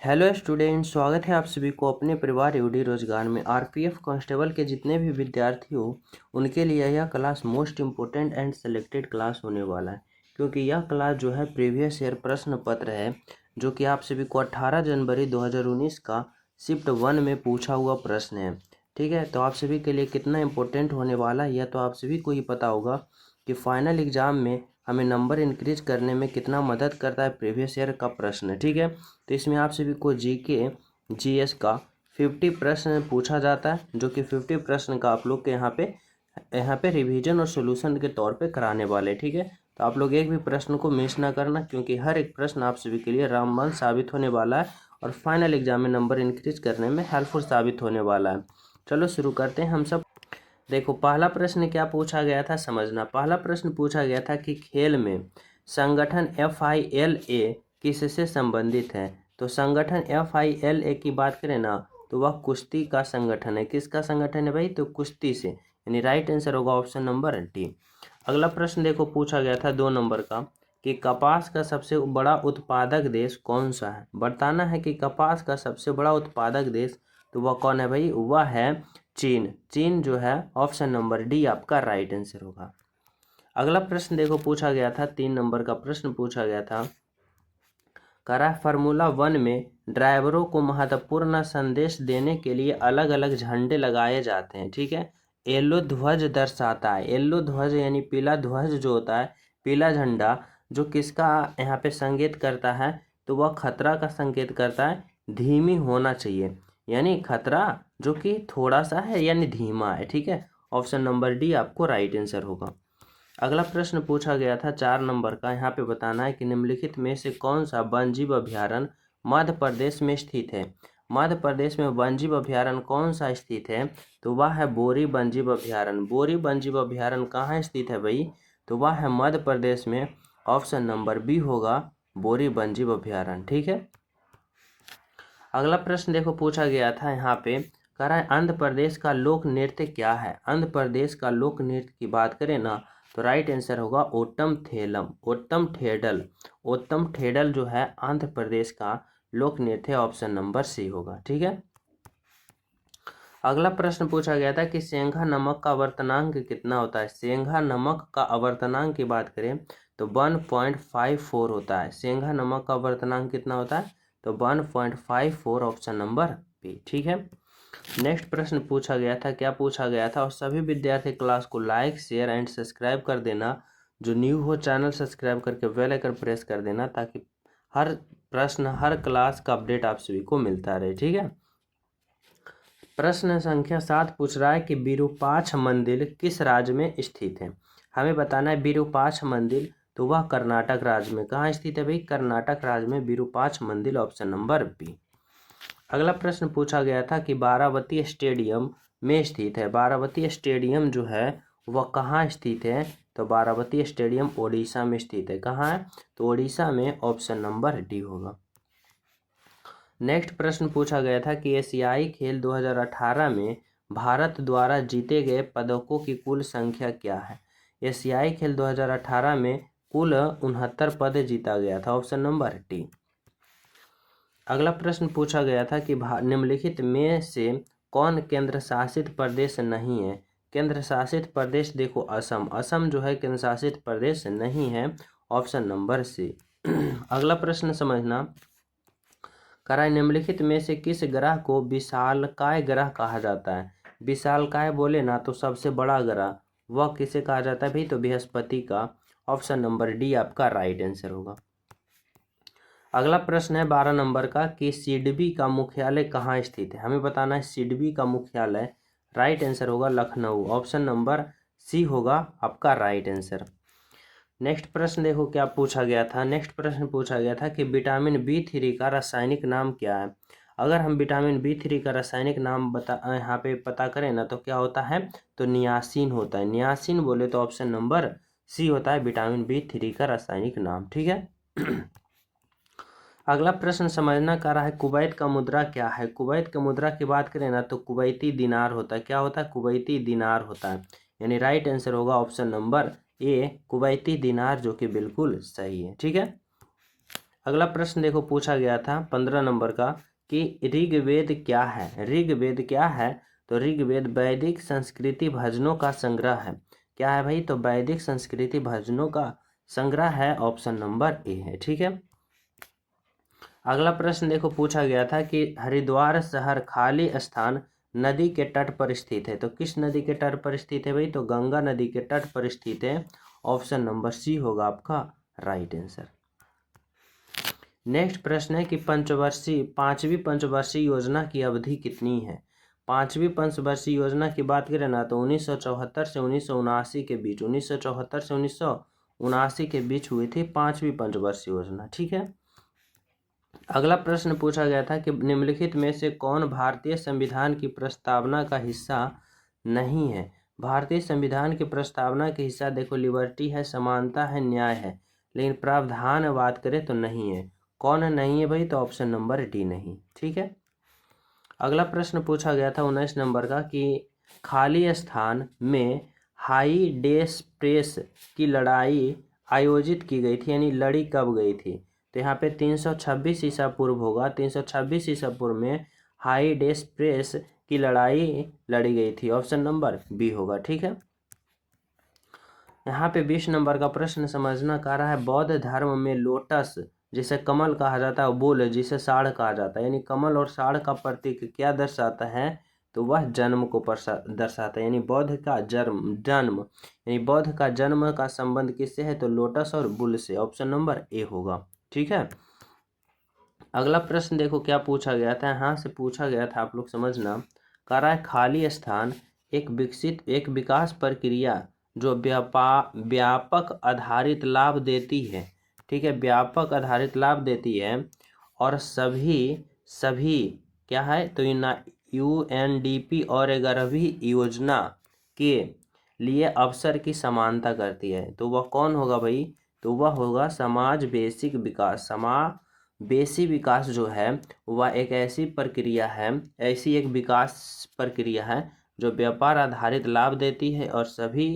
Hello student, स्वागत है आप सभी को अपने परिवार यूडी रोजगार में। आरपीएफ कांस्टेबल के जितने भी विद्यार्थी हो उनके लिए यह class most important and selected class होने वाला है, क्योंकि यह क्लास जो है प्रीवियस ईयर प्रश्न पत्र है जो कि आप सभी को 18 जनवरी 2019 का शिफ्ट 1 में पूछा हुआ प्रश्न है। ठीक है, तो आप सभी के लिए कितना इम्पोर्टेंट होने वाला है यह तो आप सभी को ही पता होगा कि फाइनल एग्जाम में हमें नंबर इंक्रीज करने में कितना मदद करता है प्रीवियस ईयर का प्रश्न। ठीक है, तो इसमें आप सभी को जीके जीएस का 50 प्रश्न पूछा जाता है, जो कि 50 प्रश्न का आप लोग के यहाँ पे रिवीजन और सॉल्यूशन के तौर पे कराने वाले। ठीक है, तो आप लोग एक भी प्रश्न को मिस ना करना, क्योंकि हर एक प्रश्न आप सभी के लिए रामबाण साबित होने वाला है और फाइनल एग्जाम में नंबर इंक्रीज करने में हेल्पफुल साबित होने वाला है। चलो शुरू करते हैं हम सब। देखो, पहला प्रश्न क्या पूछा गया था समझना। पहला प्रश्न पूछा गया था कि खेल में संगठन FILA किससे संबंधित है। तो संगठन FILA की बात करें ना तो वह कुश्ती का संगठन है। किसका संगठन है भाई? तो कुश्ती से, यानी राइट आंसर होगा ऑप्शन नंबर डी। अगला प्रश्न देखो पूछा गया था 2 नंबर का कि कपास का सबसे बड़ा उत्पादक देश कौन सा है। बताना है कि कपास का सबसे बड़ा उत्पादक देश, तो वह कौन है भाई? वह है चीन। चीन जो है ऑप्शन नंबर डी आपका राइट आंसर होगा। अगला प्रश्न देखो पूछा गया था 3 नंबर का प्रश्न पूछा गया था, करा फार्मूला 1 में ड्राइवरों को महत्वपूर्ण संदेश देने के लिए अलग अलग झंडे लगाए जाते हैं। ठीक है, येलो ध्वज दर्शाता है, येलो ध्वज यानी पीला ध्वज जो होता है, पीला झंडा जो किसका यहाँ पे संकेत करता है? तो वह खतरा का संकेत करता है, धीमी होना चाहिए, यानी खतरा जो कि थोड़ा सा है यानी धीमा है। ठीक है, ऑप्शन नंबर डी आपको राइट आंसर होगा। अगला प्रश्न पूछा गया था 4 नंबर का, यहाँ पे बताना है कि निम्नलिखित में से कौन सा वन्यजीव अभयारण्य मध्य प्रदेश में स्थित है। मध्य प्रदेश में वन्यजीव अभयारण्य कौन सा स्थित है? तो वह है बोरी वन्यजीव अभयारण्य। बोरी वन्यजीव अभयारण्य कहाँ स्थित है भाई? तो वह है मध्य प्रदेश में, ऑप्शन नंबर बी होगा बोरी वन्यजीव अभयारण्य। ठीक है, अगला प्रश्न देखो पूछा गया था यहाँ पे, कह रहा है आंध्र प्रदेश का लोक नृत्य क्या है। आंध्र प्रदेश का लोक नृत्य की बात करें ना तो राइट आंसर होगा ओटम थेलम, ओटम ठेडल। ओटम ठेडल जो है आंध्र प्रदेश का लोक नृत्य, ऑप्शन नंबर सी होगा। ठीक है, अगला प्रश्न पूछा गया था कि सेंघा नमक का आवर्तनांक कितना होता है। सेंघा नमक का आवर्तनांक की बात करें तो 1.54 होता है। सेंघा नमक का आवर्तनांक कितना होता है? तो 1.54, ऑप्शन नंबर बी। ठीक है, नेक्स्ट प्रश्न पूछा गया था, क्या पूछा गया था? और सभी विद्यार्थी क्लास को लाइक शेयर एंड सब्सक्राइब कर देना। जो न्यू हो चैनल सब्सक्राइब करके बेल आइकन प्रेस कर देना, ताकि हर प्रश्न हर क्लास का अपडेट आप सभी को मिलता रहे। ठीक है, प्रश्न संख्या 7 पूछ रहा है कि विरूपाक्ष मंदिर किस राज्य में स्थित है। हमें बताना है विरूपाक्ष मंदिर, तो वह कर्नाटक राज्य में। कहाँ स्थित है भाई? कर्नाटक राज्य में विरूपाक्ष मंदिर, ऑप्शन नंबर बी। अगला प्रश्न पूछा गया था कि बारावती स्टेडियम में स्थित है। बारावती स्टेडियम जो है वह कहाँ स्थित है? तो बारावती स्टेडियम ओडिशा में स्थित है। कहाँ है? तो ओडिशा में, ऑप्शन नंबर डी होगा। नेक्स्ट प्रश्न पूछा गया था कि एशियाई खेल 2018 में भारत द्वारा जीते गए पदकों की कुल संख्या क्या है। एशियाई खेल 2018 में कुल 69 पद जीता गया था, ऑप्शन नंबर डी। अगला प्रश्न पूछा गया था कि निम्नलिखित में से कौन केंद्र शासित प्रदेश नहीं है। केंद्र शासित प्रदेश देखो असम, असम जो है केंद्र शासित प्रदेश नहीं है, ऑप्शन नंबर सी। अगला प्रश्न समझना, कराए निम्नलिखित में से किस ग्रह को विशालकाय ग्रह कहा जाता है। विशालकाय बोले ना तो सबसे बड़ा ग्रह, वह किसे कहा जाता है भाई? तो बृहस्पति का, ऑप्शन नंबर डी आपका राइट आंसर होगा। अगला प्रश्न है 12 नंबर का कि सिडबी का मुख्यालय कहाँ स्थित है। हमें बताना है सिडबी का मुख्यालय, राइट आंसर होगा लखनऊ, ऑप्शन नंबर सी होगा आपका राइट आंसर। नेक्स्ट प्रश्न देखो क्या पूछा गया था। नेक्स्ट प्रश्न पूछा गया था कि विटामिन B3 का रासायनिक नाम क्या है। अगर हम विटामिन B3 का रासायनिक नाम यहाँ पे पता करें ना तो क्या होता है? तो नियासिन होता है। नियासिन बोले तो ऑप्शन नंबर सी होता है विटामिन B3 का रासायनिक नाम। ठीक है, अगला प्रश्न समझना कर रहा है कुवैत का मुद्रा क्या है। कुवैत का मुद्रा की बात करें ना तो कुवैती दिनार होता है। क्या होता है? कुवैती दिनार होता है, यानी राइट आंसर होगा ऑप्शन नंबर ए कुवैती दिनार, जो कि बिल्कुल सही है। ठीक है, अगला प्रश्न देखो पूछा गया था 15 नंबर का कि ऋग्वेद क्या है। ऋग्वेद क्या है? तो ऋग्वेद वैदिक संस्कृति भजनों का संग्रह है। क्या है भाई? तो वैदिक संस्कृति भजनों का संग्रह है। ऑप्शन नंबर ए है। ठीक है। अगला प्रश्न देखो पूछा गया था कि हरिद्वार शहर खाली स्थान नदी के तट पर स्थित है। तो किस नदी के तट पर स्थित है भाई? तो गंगा नदी के तट पर स्थित है। ऑप्शन नंबर सी होगा आपका राइट आंसर। नेक्स्ट प्रश्न है कि पांचवी पंचवर्षीय योजना की अवधि कितनी है? पांचवी पंचवर्षीय योजना की बात करें ना तो 1974 से 1979 के बीच 1974 से 1979 के बीच हुई थी पांचवी पंचवर्षीय योजना। ठीक है। अगला प्रश्न पूछा गया था कि निम्नलिखित में से कौन भारतीय संविधान की प्रस्तावना का हिस्सा नहीं है? भारतीय संविधान की प्रस्तावना के हिस्सा देखो लिबर्टी है, समानता है, न्याय है, लेकिन प्रावधान बात करें तो नहीं है। कौन नहीं है भाई? तो ऑप्शन नंबर डी नहीं। ठीक है। अगला प्रश्न पूछा गया था 19 नंबर का कि खाली स्थान में हाई डेस प्रेस की लड़ाई आयोजित की गई थी, यानी लड़ी कब गई थी? तो यहाँ पे 326 ईसा पूर्व होगा। 326 ईसा पूर्व में हाई डेस प्रेस की लड़ाई लड़ी गई थी। ऑप्शन नंबर बी होगा। ठीक है। यहाँ पे 20 नंबर का प्रश्न समझना का रहा है बौद्ध धर्म में लोटस जिसे कमल कहा जाता है, बुल जिसे साढ़ कहा जाता है, यानी कमल और साढ़ का प्रतीक क्या दर्शाता है? तो वह जन्म को दर्शाता है, यानी बौद्ध का जन्म यानी बौद्ध का जन्म का संबंध किससे है? तो लोटस और बुल से। ऑप्शन नंबर ए होगा। ठीक है। अगला प्रश्न देखो क्या पूछा गया था। यहाँ से पूछा गया था, आप लोग समझना, कह रहा है खाली स्थान एक विकास प्रक्रिया जो व्यापक आधारित लाभ देती है। ठीक है। व्यापक आधारित लाभ देती है और सभी क्या है? तो यूएनडीपी और 11वीं योजना के लिए अवसर की समानता करती है। तो वह कौन होगा भाई? तो वह होगा समाज बेसिक विकास। समावेशी विकास जो है वह एक ऐसी प्रक्रिया है, ऐसी एक विकास प्रक्रिया है जो व्यापार आधारित लाभ देती है और सभी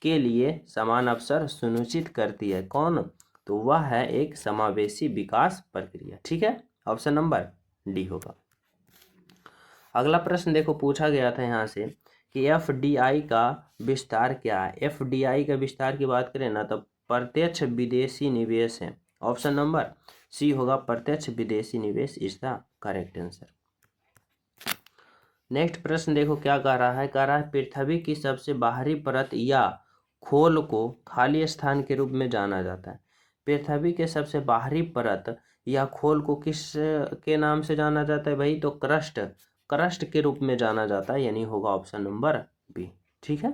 के लिए समान अवसर सुनिश्चित करती है। कौन? तो वह है एक समावेशी विकास प्रक्रिया। ठीक है। ऑप्शन नंबर डी होगा। अगला प्रश्न देखो पूछा गया था यहाँ से कि एफडीआई का विस्तार क्या है? एफडीआई का विस्तार की बात करें ना तो प्रत्यक्ष विदेशी निवेश है। ऑप्शन नंबर सी होगा प्रत्यक्ष विदेशी निवेश is the correct answer. Next प्रश्न देखो क्या कह रहा है। कह रहा है पृथ्वी की सबसे बाहरी परत या खोल को खाली स्थान के रूप में जाना जाता है। पृथ्वी के सबसे बाहरी परत या खोल को किस के नाम से जाना जाता है भाई? तो क्रस्ट के रूप में जाना जाता है, यानी होगा ऑप्शन नंबर बी। ठीक है।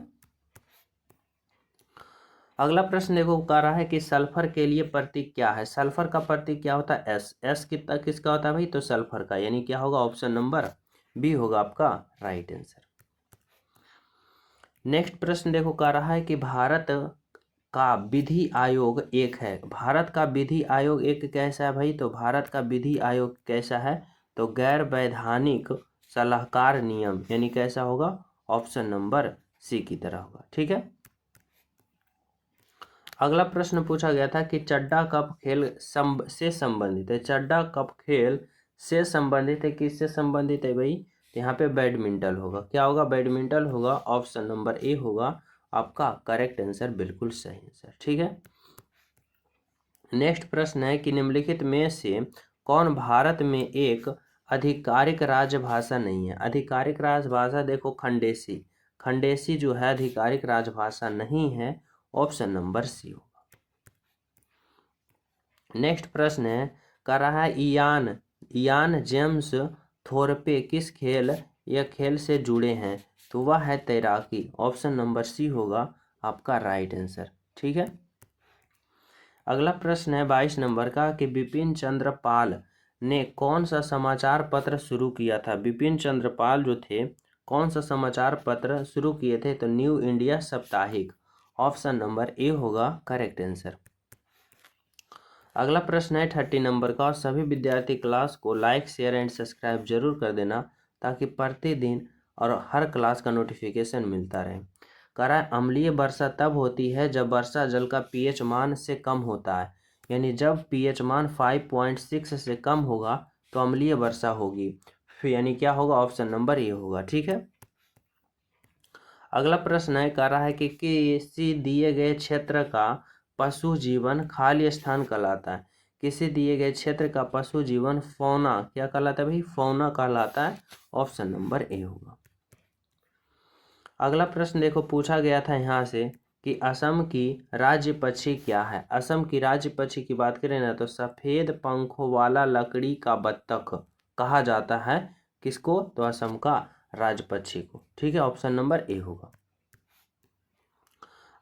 अगला प्रश्न देखो कह रहा है कि सल्फर के लिए प्रतीक क्या है? सल्फर का प्रतीक क्या होता है? एस किसका होता है भाई? तो सल्फर का, यानी क्या होगा? ऑप्शन नंबर बी होगा आपका राइट आंसर। नेक्स्ट प्रश्न देखो कह रहा है कि भारत का विधि आयोग एक है। भारत का विधि आयोग एक कैसा है भाई? तो भारत का विधि आयोग कैसा है? तो गैर वैधानिक सलाहकार नियम, यानी कैसा होगा? ऑप्शन नंबर सी की तरह होगा। ठीक है। अगला प्रश्न पूछा गया था कि चड्डा कप खेल से संबंधित है। चड्डा कप खेल से संबंधित है, किससे संबंधित है भाई? तो यहाँ पे बैडमिंटन होगा। क्या होगा? बैडमिंटन होगा। ऑप्शन नंबर ए होगा आपका करेक्ट आंसर, बिल्कुल सही आंसर। ठीक है। नेक्स्ट प्रश्न है कि निम्नलिखित में से कौन भारत में एक आधिकारिक राजभाषा नहीं है? आधिकारिक राजभाषा देखो खंडेसी जो है आधिकारिक राजभाषा नहीं है। ऑप्शन नंबर सी होगा। नेक्स्ट प्रश्न है कर रहा है इयान जेम्स थोरपे किस खेल से जुड़े हैं? तो वह है तैराकी। ऑप्शन नंबर सी होगा आपका राइट आंसर। ठीक है। अगला प्रश्न है 22 नंबर का कि बिपिन चंद्र पाल ने कौन सा समाचार पत्र शुरू किया था? बिपिन चंद्र पाल जो थे कौन सा समाचार पत्र शुरू किए थे? तो न्यू इंडिया साप्ताहिक। ऑप्शन नंबर ए होगा करेक्ट आंसर। अगला प्रश्न है 30 नंबर का और सभी विद्यार्थी क्लास को लाइक शेयर एंड सब्सक्राइब जरूर कर देना ताकि प्रतिदिन और हर क्लास का नोटिफिकेशन मिलता रहे। कह रहा है अम्लीय वर्षा तब होती है जब वर्षा जल का पीएच मान से कम होता है, यानी जब pH मान 5.6 से कम होगा तो अम्लीय वर्षा होगी। फिर यानी क्या होगा, ऑप्शन नंबर ए होगा। ठीक है, अगला प्रश्न है, कह रहा है कि किसी दिए गए क्षेत्र का पशु जीवन खाली स्थान कहलाता है। किसी दिए गए क्षेत्र का पशु जीवन फौना क्या कहलाता है भाई, फौना कहलाता है। ऑप्शन नंबर ए होगा। अगला प्रश्न देखो, पूछा गया था यहाँ से कि असम की राज्य पक्षी क्या है। असम की राज्य पक्षी की बात करें ना तो सफेद पंखों वाला लकड़ी का बत्तख कहा जाता है। किसको, तो असम का राज्य पक्षी को। ठीक है, ऑप्शन नंबर ए होगा।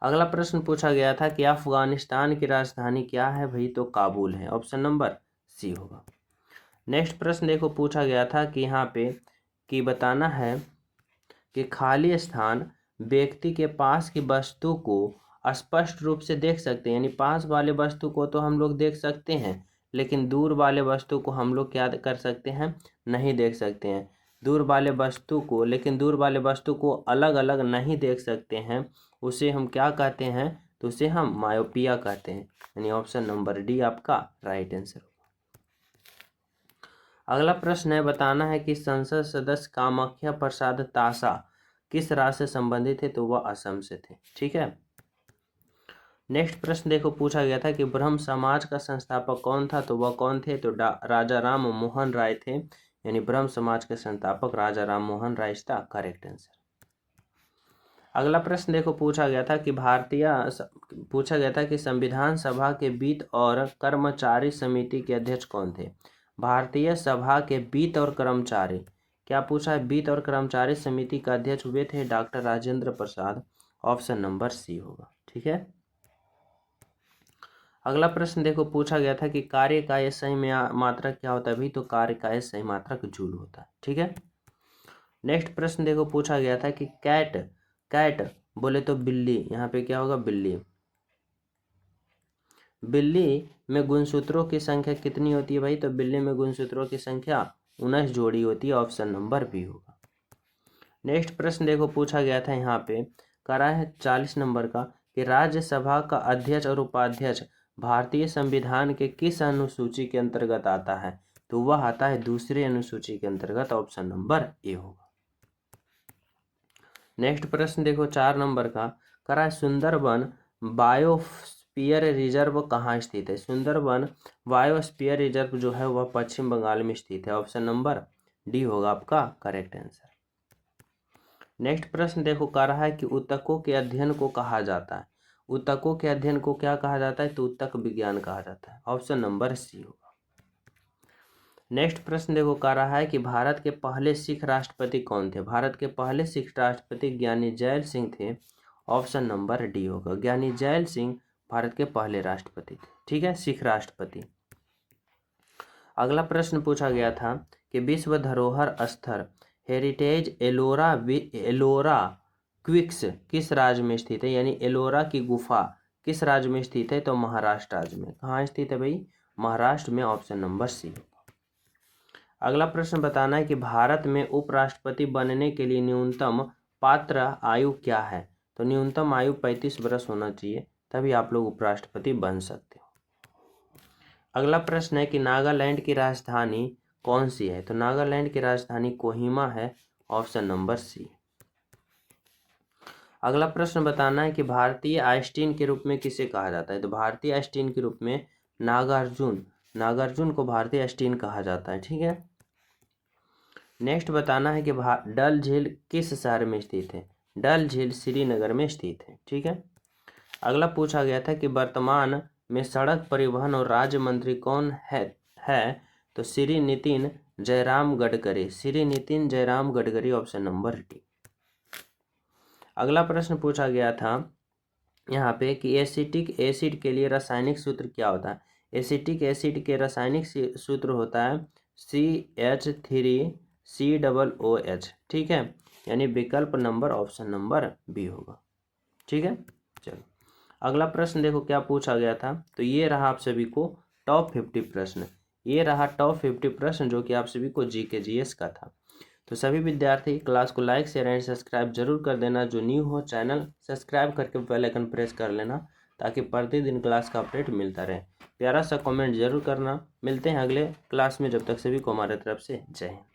अगला प्रश्न पूछा गया था कि अफगानिस्तान की राजधानी क्या है भाई, तो काबुल है। ऑप्शन नंबर सी होगा। नेक्स्ट प्रश्न देखो, पूछा गया था कि यहाँ पे कि बताना है कि खाली स्थान व्यक्ति के पास की वस्तु को स्पष्ट रूप से देख सकते हैं। यानी पास वाले वस्तु को तो हम लोग देख सकते हैं, लेकिन दूर वाले वस्तु को हम लोग क्या कर सकते हैं, नहीं देख सकते हैं। दूर वाले वस्तु को, लेकिन दूर वाले वस्तु को अलग अलग नहीं देख सकते हैं, उसे हम क्या कहते हैं, तो उसे हम मायोपिया कहते हैं। यानी ऑप्शन नंबर डी आपका राइट आंसर। अगला प्रश्न है, बताना है कि संसद सदस्य कामाख्या प्रसाद तासा किस राज्य से संबंधित है, तो वह असम से थे। ठीक है, नेक्स्ट प्रश्न देखो, पूछा गया था कि ब्रह्म समाज का संस्थापक कौन था, तो वह कौन थे, तो राजा राम मोहन राय थे। यानी ब्रह्म समाज के संस्थापक राजा राम मोहन राय था करेक्ट आंसर। अगला प्रश्न देखो, पूछा गया था कि संविधान सभा के वित्त और कर्मचारी समिति के अध्यक्ष कौन थे। भारतीय सभा के वित्त और कर्मचारी, क्या पूछा है, वित्त और कर्मचारी समिति का अध्यक्ष हुए थे doctor Rajendra Prasad. Option number सी होगा। ठीक है, अगला प्रश्न देखो, पूछा गया था कि कार्य का यह सही मात्रक क्या होता है भी, तो कार्य का यह सही मात्रक जूल होता है। ठीक है, नेक्स्ट प्रश्न देखो, पूछा गया था कि कैट बोले तो बिल्ली, यहाँ पे क्या होगा, बिल्ली। बिल्ली में गुणसूत्रों की संख्या कितनी होती है भाई, तो बिल्ली में गुणसूत्रों की संख्या 19 जोड़ी होती है। ऑप्शन नंबर बी होगा। नेक्स्ट प्रश्न देखो, पूछा गया था यहाँ पे, करा है 40 नंबर का कि राज्यसभा का अध्यक्ष और उपाध्यक्ष भारतीय संविधान के किस अनुसूची के अंतर्गत आता है, तो वह आता है दूसरी अनुसूची के अंतर्गत। ऑप्शन नंबर ए होगा। नेक्स्ट प्रश्न देखो 4 नंबर का, करा है सुंदरबन बायोस्फीयर रिजर्व कहाँ स्थित है। सुंदरबन बायोस्फीयर रिजर्व जो है वह पश्चिम बंगाल में स्थित है। ऑप्शन नंबर डी होगा आपका करेक्ट आंसर। नेक्स्ट प्रश्न देखो, कह रहा है कि ऊतकों के अध्ययन को कहा जाता है। ऊतकों के अध्ययन को क्या कहा जाता है, तो ऊतक विज्ञान कहा जाता है। ऑप्शन नंबर सी होगा। नेक्स्ट प्रश्न देखो, कह रहा है कि भारत के पहले सिख राष्ट्रपति कौन थे। भारत के पहले सिख राष्ट्रपति ज्ञानी जैल सिंह थे। ऑप्शन नंबर डी होगा। ज्ञानी जैल सिंह भारत के पहले राष्ट्रपति थे। ठीक है, सिख राष्ट्रपति। अगला प्रश्न पूछा गया था कि विश्व धरोहर स्थल हेरिटेज एलोरा क्विक्स किस राज्य में स्थित है। यानी एलोरा की गुफा किस राज्य में स्थित है, तो महाराष्ट्र राज्य में। कहाँ स्थित है भाई, महाराष्ट्र में। Option number C. अगला प्रश्न बताना है कि भारत में उपराष्ट्रपति बनने के लिए न्यूनतम पात्र आयु क्या है, तो न्यूनतम आयु 35 वर्ष होना चाहिए, तभी आप लोग उपराष्ट्रपति बन सकते हो। अगला प्रश्न है कि नागालैंड की राजधानी कौन सी है, तो नागालैंड की राजधानी कोहिमा है। Option number C. अगला प्रश्न बताना है कि भारतीय आइंस्टीन के रूप में किसे कहा जाता है, तो भारतीय आइंस्टीन के रूप में नागार्जुन को भारतीय आइंस्टीन कहा जाता है। ठीक है, नेक्स्ट बताना है कि डल झील किस शहर में स्थित है। डल झील श्रीनगर में स्थित है। ठीक है, अगला पूछा गया था कि वर्तमान में सड़क परिवहन और राज्य मंत्री कौन है तो Shri Nitin Jairam Gadkari. Shri Nitin Jairam Gadkari. Option number D. अगला प्रश्न पूछा गया था यहाँ पे कि एसिटिक एसिड के लिए रासायनिक सूत्र क्या होता है। एसिटिक एसिड के रासायनिक सूत्र होता है CH3COOH। ठीक है, यानी विकल्प नंबर ऑप्शन नंबर बी होगा। ठीक है, चलो अगला प्रश्न देखो क्या पूछा गया था, तो ये रहा आप सभी को टॉप 50 प्रश्न। ये रहा टॉप 50 प्रश्न जो कि आप सभी को जीके जीएस का था। तो सभी विद्यार्थी क्लास को लाइक शेयर एंड सब्सक्राइब जरूर कर देना। जो न्यू हो चैनल सब्सक्राइब करके बेल आइकन प्रेस कर लेना ताकि प्रतिदिन क्लास का अपडेट मिलता रहे। प्यारा सा कमेंट जरूर करना। मिलते हैं अगले क्लास में, जब तक सभी को हमारे तरफ से जय हिंद।